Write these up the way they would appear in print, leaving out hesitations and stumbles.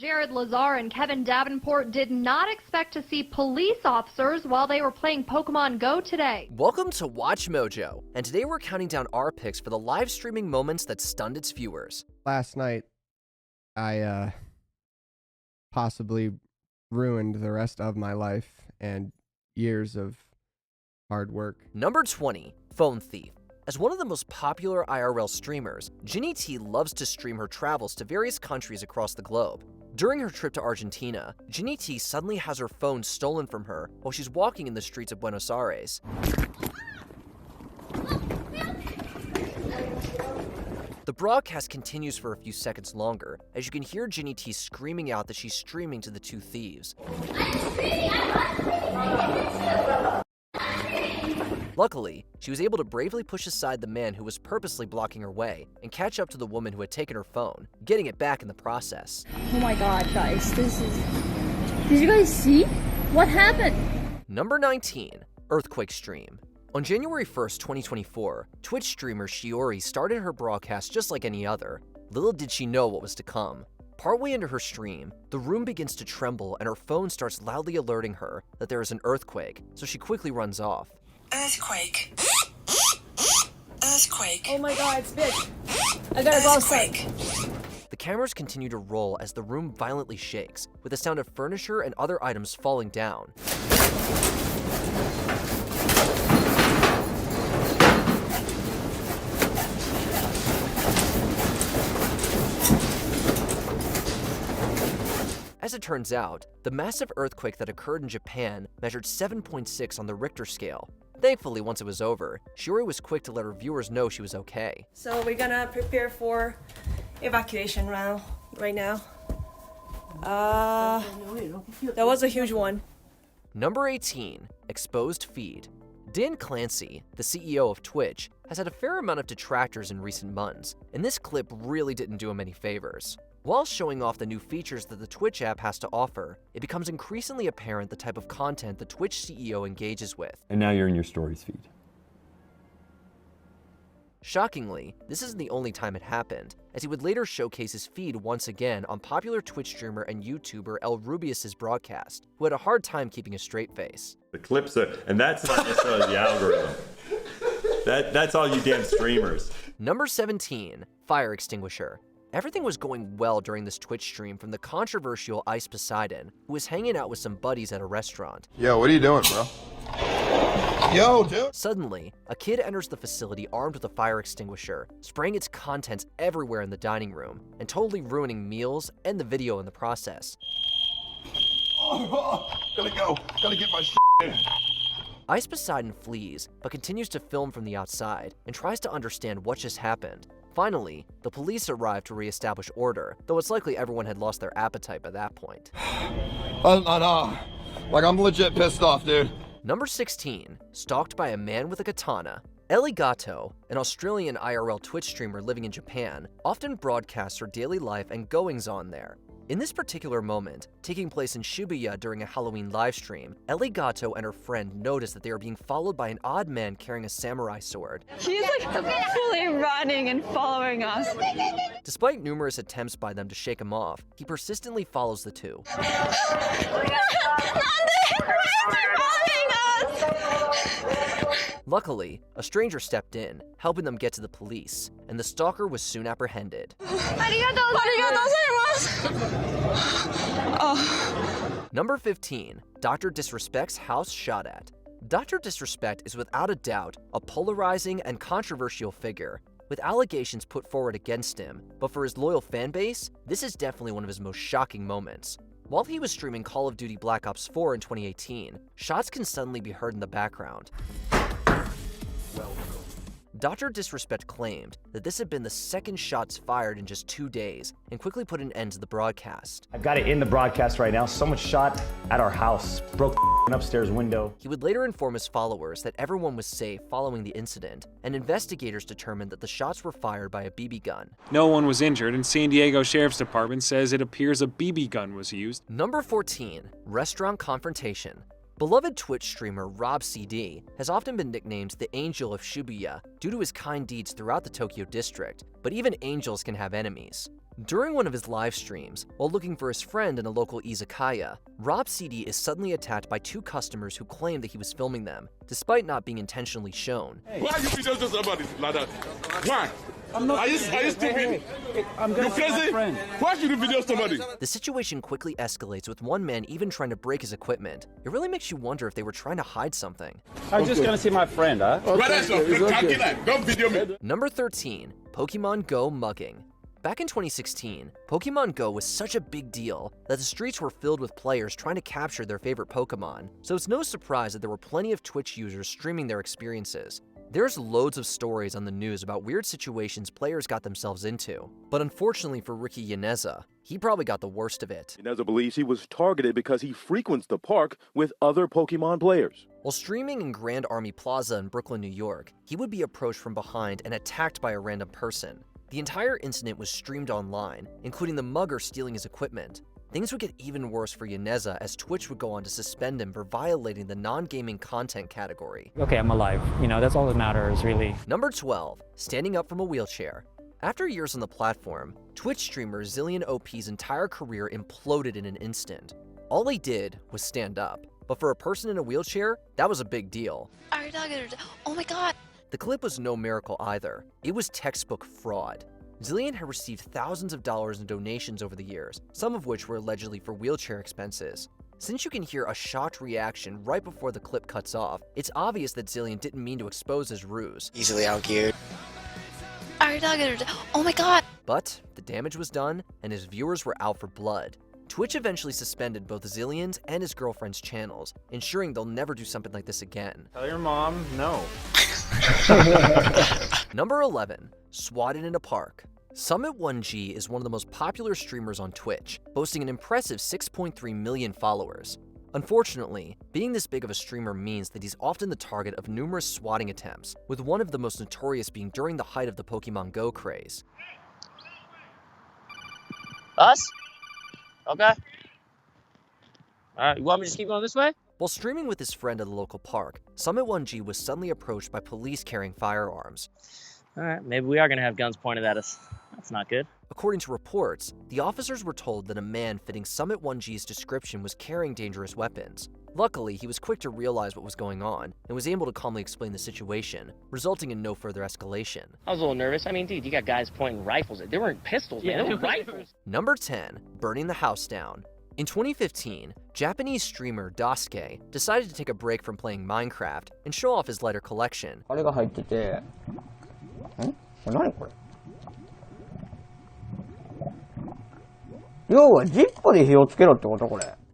Jared Lazar and Kevin Davenport did not expect to see police officers while they were playing Pokemon Go today. Welcome to Watch Mojo, and today we're counting down our picks for the live streaming moments that stunned its viewers. Last night, I possibly ruined the rest of my life and years of hard work. Number 20, Phone Thief. As one of the most popular IRL streamers, Jinnytty loves to stream her travels to various countries across the globe. During her trip to Argentina, Jinnytty suddenly has her phone stolen from her while she's walking in the streets of Buenos Aires. The broadcast continues for a few seconds longer, as you can hear Jinnytty screaming out that she's streaming to the two thieves. Luckily, she was able to bravely push aside the man who was purposely blocking her way and catch up to the woman who had taken her phone, getting it back in the process. Oh my god, guys, did you guys see? What happened? Number 19, Earthquake Stream. On January 1st, 2024, Twitch streamer Shiori started her broadcast just like any other. Little did she know what was to come. Partway into her stream, the room begins to tremble and her phone starts loudly alerting her that there is an earthquake, so she quickly runs off. Earthquake. Earthquake. Oh my god, bitch. I gotta go outside. The cameras continue to roll as the room violently shakes, with the sound of furniture and other items falling down. As it turns out, the massive earthquake that occurred in Japan measured 7.6 on the Richter scale. Thankfully, once it was over, Shiori was quick to let her viewers know she was okay. So we're gonna prepare for evacuation round right now. That was a huge one. Number 18, Exposed Feed. Dan Clancy, the CEO of Twitch, has had a fair amount of detractors in recent months, and this clip really didn't do him any favors. While showing off the new features that the Twitch app has to offer, it becomes increasingly apparent the type of content the Twitch CEO engages with. And now you're in your stories feed. Shockingly, this isn't the only time it happened, as he would later showcase his feed once again on popular Twitch streamer and YouTuber El Rubius's broadcast, who had a hard time keeping a straight face. The clips are, and that's not necessarily the algorithm. That's all you damn streamers. Number 17, Fire Extinguisher. Everything was going well during this Twitch stream from the controversial Ice Poseidon, who was hanging out with some buddies at a restaurant. Yo, what are you doing, bro? Yo, dude! Suddenly, a kid enters the facility armed with a fire extinguisher, spraying its contents everywhere in the dining room, and totally ruining meals and the video in the process. Gotta go. Gotta get my shit in. Ice Poseidon flees, but continues to film from the outside and tries to understand what just happened. Finally, the police arrive to re-establish order, though it's likely everyone had lost their appetite by that point. Like, I'm legit pissed off, dude. Number 16, Stalked by a Man with a Katana. Ellie Gatto, an Australian IRL Twitch streamer living in Japan, often broadcasts her daily life and goings-on there. In this particular moment, taking place in Shibuya during a Halloween livestream, Ellie Gatto and her friend notice that they are being followed by an odd man carrying a samurai sword. He's like fully running and following us. Despite numerous attempts by them to shake him off, he persistently follows the two. Luckily, a stranger stepped in, helping them get to the police, and the stalker was soon apprehended. Number 15, Dr. Disrespect's house shot at. Dr. Disrespect is without a doubt a polarizing and controversial figure, with allegations put forward against him, but for his loyal fanbase, this is definitely one of his most shocking moments. While he was streaming Call of Duty Black Ops 4 in 2018, shots can suddenly be heard in the background. Dr. Disrespect claimed that this had been the second shots fired in just 2 days and quickly put an end to the broadcast. I've got it in the broadcast right now. Someone shot at our house, broke the upstairs window. He would later inform his followers that everyone was safe following the incident, and investigators determined that the shots were fired by a BB gun. No one was injured, and San Diego Sheriff's Department says it appears a BB gun was used. Number 14, Restaurant Confrontation. Beloved Twitch streamer Rob CD has often been nicknamed the Angel of Shibuya due to his kind deeds throughout the Tokyo district, but even angels can have enemies. During one of his live streams, while looking for his friend in a local izakaya, Rob CD is suddenly attacked by two customers who claim that he was filming them, despite not being intentionally shown. Why are you videos to somebody like that? Why? Are you stupid? I'm You crazy? Why should you video somebody? The situation quickly escalates, with one man even trying to break his equipment. It really makes you wonder if they were trying to hide something. I'm just gonna see my friend, huh? Don't video me. Number 13, Pokemon Go mugging. Back in 2016, Pokemon Go was such a big deal that the streets were filled with players trying to capture their favorite Pokemon, so it's no surprise that there were plenty of Twitch users streaming their experiences. There's loads of stories on the news about weird situations players got themselves into, but unfortunately for Ricky Yaneza, he probably got the worst of it. Yaneza believes he was targeted because he frequents the park with other Pokemon players. While streaming in Grand Army Plaza in Brooklyn, New York, he would be approached from behind and attacked by a random person. The entire incident was streamed online, including the mugger stealing his equipment. Things would get even worse for Yaneza as Twitch would go on to suspend him for violating the non-gaming content category. Okay, I'm alive. You know, that's all that matters, really. Number 12, standing up from a wheelchair. After years on the platform, Twitch streamer Zillion OP's entire career imploded in an instant. All he did was stand up, but for a person in a wheelchair, that was a big deal. Oh my god. The clip was no miracle either. It was textbook fraud. Zillion had received thousands of dollars in donations over the years, some of which were allegedly for wheelchair expenses. Since you can hear a shocked reaction right before the clip cuts off, it's obvious that Zillion didn't mean to expose his ruse. Easily outgeared. Oh my god. But the damage was done, and his viewers were out for blood. Twitch eventually suspended both Zillion's and his girlfriend's channels, ensuring they'll never do something like this again. Tell your mom no. Number 11, swatted in a park. Summit1G is one of the most popular streamers on Twitch, boasting an impressive 6.3 million followers. Unfortunately, being this big of a streamer means that he's often the target of numerous swatting attempts, with one of the most notorious being during the height of the Pokemon Go craze. Us? Okay. Alright, you want me to just keep going this way? While streaming with his friend at a local park, Summit1G was suddenly approached by police carrying firearms. Alright, maybe we are gonna have guns pointed at us. That's not good. According to reports, the officers were told that a man fitting Summit1G's description was carrying dangerous weapons. Luckily, he was quick to realize what was going on and was able to calmly explain the situation, resulting in no further escalation. I was a little nervous. I mean, dude, you got guys pointing rifles. They weren't pistols, man. They were rifles. Number 10, burning the house down. In 2015, Japanese streamer Dasuke decided to take a break from playing Minecraft and show off his lighter collection.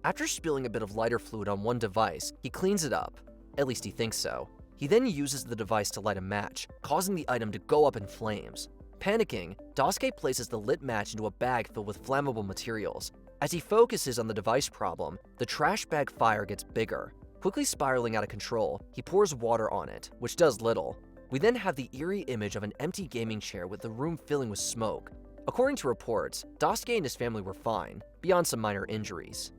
After spilling a bit of lighter fluid on one device, he cleans it up. At least he thinks so. He then uses the device to light a match, causing the item to go up in flames. Panicking, Dasuke places the lit match into a bag filled with flammable materials. As he focuses on the device problem, the trash bag fire gets bigger. Quickly spiraling out of control, he pours water on it, which does little. We then have the eerie image of an empty gaming chair with the room filling with smoke. According to reports, Dasuke and his family were fine, beyond some minor injuries.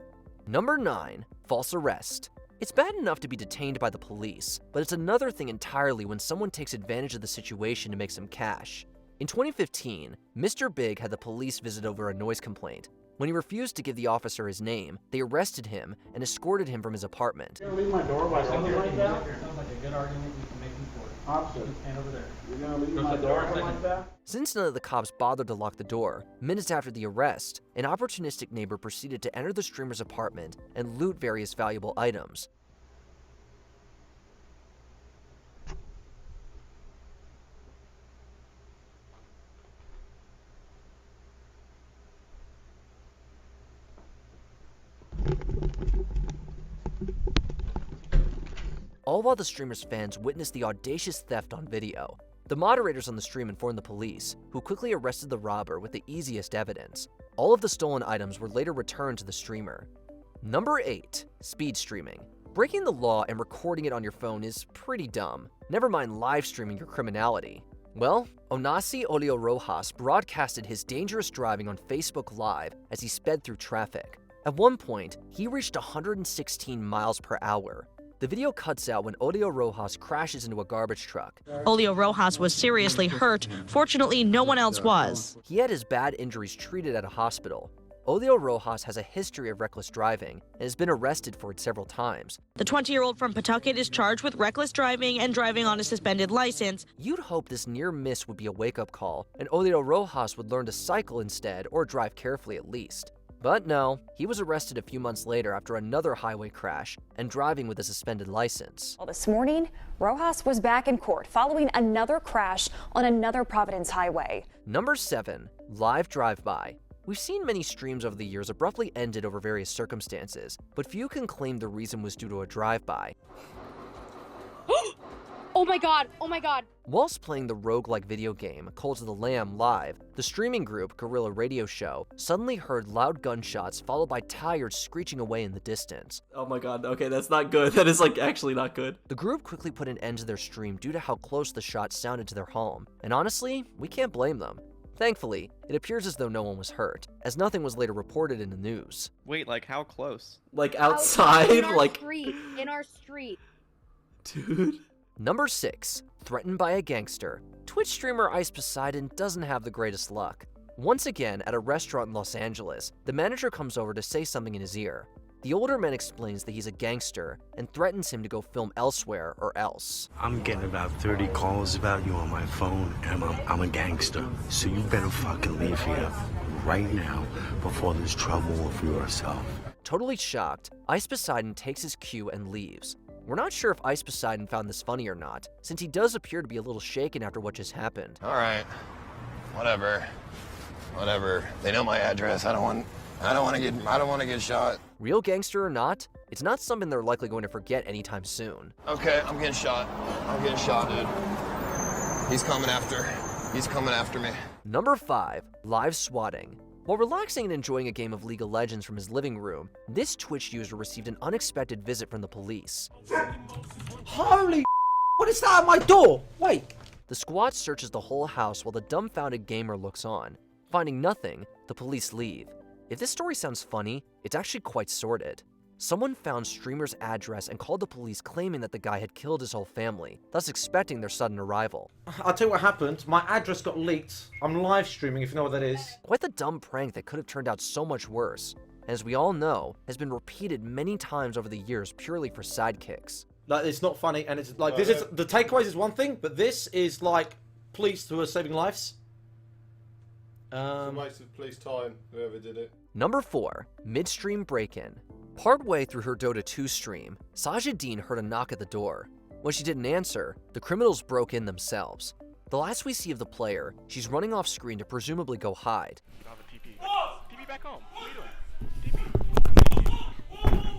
Number 9, false arrest. It's bad enough to be detained by the police, but it's another thing entirely when someone takes advantage of the situation to make some cash. In 2015, Mr. Big had the police visit over a noise complaint. When he refused to give the officer his name, they arrested him and escorted him from his apartment. Leave my door by something like that? Sounds like a good argument you can make in court. Opposite. Stand over there. You're gonna leave my door like that? Since none of the cops bothered to lock the door, minutes after the arrest, an opportunistic neighbor proceeded to enter the streamer's apartment and loot various valuable items. All while the streamer's fans witnessed the audacious theft on video. The moderators on the stream informed the police, who quickly arrested the robber with the easiest evidence. All of the stolen items were later returned to the streamer. Number 8, speed streaming. Breaking the law and recording it on your phone is pretty dumb. Never mind live streaming your criminality. Well, Onasi Olio Rojas broadcasted his dangerous driving on Facebook Live as he sped through traffic. At one point, he reached 116 miles per hour. The video cuts out when Olio Rojas crashes into a garbage truck. Olio Rojas was seriously hurt. Fortunately, no one else was. He had his bad injuries treated at a hospital. Olio Rojas has a history of reckless driving and has been arrested for it several times. The 20-year-old from Pawtucket is charged with reckless driving and driving on a suspended license. You'd hope this near miss would be a wake-up call, and Olio Rojas would learn to cycle instead or drive carefully at least. But no, he was arrested a few months later after another highway crash and driving with a suspended license. Well, this morning, Rojas was back in court following another crash on another Providence highway. Number 7, live drive-by. We've seen many streams over the years abruptly ended over various circumstances, but few can claim the reason was due to a drive-by. Oh my god, oh my god. Whilst playing the roguelike video game Cult of the Lamb live, the streaming group Guerrilla Radio Show suddenly heard loud gunshots followed by tires screeching away in the distance. Oh my god, okay, that's not good. That is like actually not good. The group quickly put an end to their stream due to how close the shots sounded to their home, and honestly, we can't blame them. Thankfully, it appears as though no one was hurt, as nothing was later reported in the news. Wait, like how close? Like outside? In our street. Dude. Number 6, threatened by a gangster. Twitch streamer Ice Poseidon doesn't have the greatest luck. Once again, at a restaurant in Los Angeles, the manager comes over to say something in his ear. The older man explains that he's a gangster and threatens him to go film elsewhere or else. I'm getting about 30 calls about you on my phone, and I'm a gangster. So you better fucking leave here right now before there's trouble for yourself. Totally shocked, Ice Poseidon takes his cue and leaves. We're not sure if Ice Poseidon found this funny or not, since he does appear to be a little shaken after what just happened. Alright. Whatever. They know my address. I don't want to get shot. Real gangster or not, it's not something they're likely going to forget anytime soon. Okay, I'm getting shot, dude. He's coming after me. Number 5, live swatting. While relaxing and enjoying a game of League of Legends from his living room, this Twitch user received an unexpected visit from the police. Holy what is that at my door? Wait. The squad searches the whole house while the dumbfounded gamer looks on. Finding nothing, the police leave. If this story sounds funny, it's actually quite sordid. Someone found streamer's address and called the police claiming that the guy had killed his whole family, thus expecting their sudden arrival. I'll tell you what happened. My address got leaked. I'm live streaming, if you know what that is. Quite the dumb prank that could have turned out so much worse, and as we all know, has been repeated many times over the years purely for sidekicks. Like, it's not funny, and it's like, this is, the takeaways is one thing, but this is like, police who are saving lives. It's a waste of police time, whoever did it. Number 4, midstream break-in. Partway through her Dota 2 stream, Sajideen heard a knock at the door. When she didn't answer, the criminals broke in themselves. The last we see of the player, she's running off screen to presumably go hide. TP back home. What are you doing?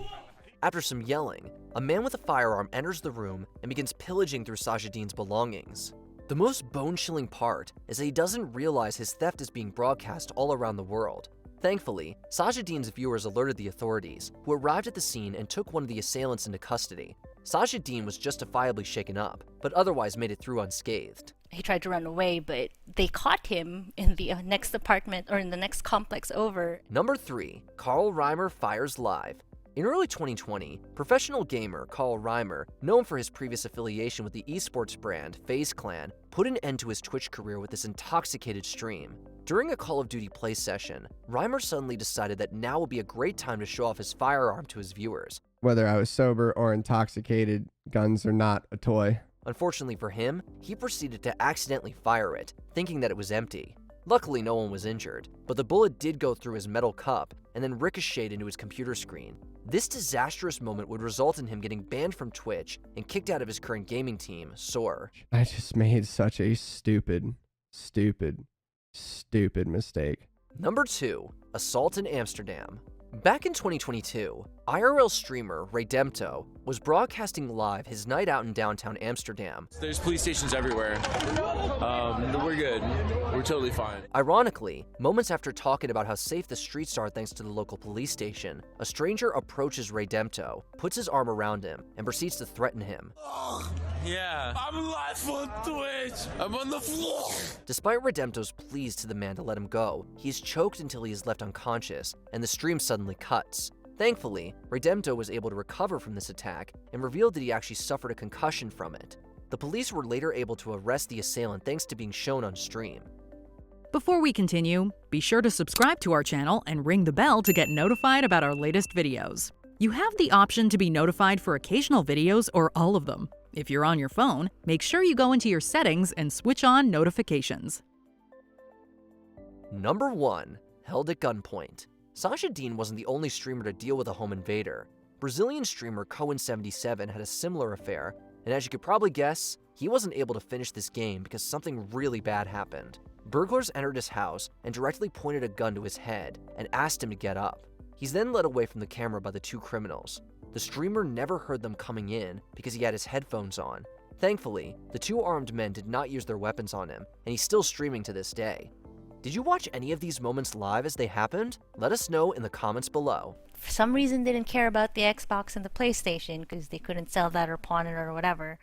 After some yelling, a man with a firearm enters the room and begins pillaging through Sajideen's belongings. The most bone-chilling part is that he doesn't realize his theft is being broadcast all around the world. Thankfully, Sajideen's viewers alerted the authorities, who arrived at the scene and took one of the assailants into custody. Sajideen was justifiably shaken up, but otherwise made it through unscathed. He tried to run away, but they caught him in the next apartment or in the next complex over. Number 3, Carl Reimer fires live. In early 2020, professional gamer Carl Reimer, known for his previous affiliation with the esports brand FaZe Clan, put an end to his Twitch career with this intoxicated stream. During a Call of Duty play session, Reimer suddenly decided that now would be a great time to show off his firearm to his viewers. Whether I was sober or intoxicated, guns are not a toy. Unfortunately for him, he proceeded to accidentally fire it, thinking that it was empty. Luckily, no one was injured, but the bullet did go through his metal cup and then ricocheted into his computer screen. This disastrous moment would result in him getting banned from Twitch and kicked out of his current gaming team, Soar. I just made such a stupid mistake. Number 2, assault in Amsterdam. Back in 2022, IRL streamer Redempto was broadcasting live his night out in downtown Amsterdam. There's police stations everywhere. We're good. We're totally fine. Ironically, moments after talking about how safe the streets are thanks to the local police station, a stranger approaches Redempto, puts his arm around him, and proceeds to threaten him. Yeah. I'm live on Twitch. I'm on the floor. Despite Redempto's pleas to the man to let him go, he's choked until he is left unconscious, and the stream suddenly cuts. Thankfully, Redempto was able to recover from this attack and revealed that he actually suffered a concussion from it. The police were later able to arrest the assailant thanks to being shown on stream. Before we continue, be sure to subscribe to our channel and ring the bell to get notified about our latest videos. You have the option to be notified for occasional videos or all of them. If you're on your phone, make sure you go into your settings and switch on notifications. Number 1. Held at gunpoint. Sasha Dean wasn't the only streamer to deal with a home invader. Brazilian streamer Cohen77 had a similar affair, and as you could probably guess, he wasn't able to finish this game because something really bad happened. Burglars entered his house and directly pointed a gun to his head and asked him to get up. He's then led away from the camera by the two criminals. The streamer never heard them coming in because he had his headphones on. Thankfully, the two armed men did not use their weapons on him, and he's still streaming to this day. Did you watch any of these moments live as they happened? Let us know in the comments below. For some reason, they didn't care about the Xbox and the PlayStation because they couldn't sell that or pawn it or whatever.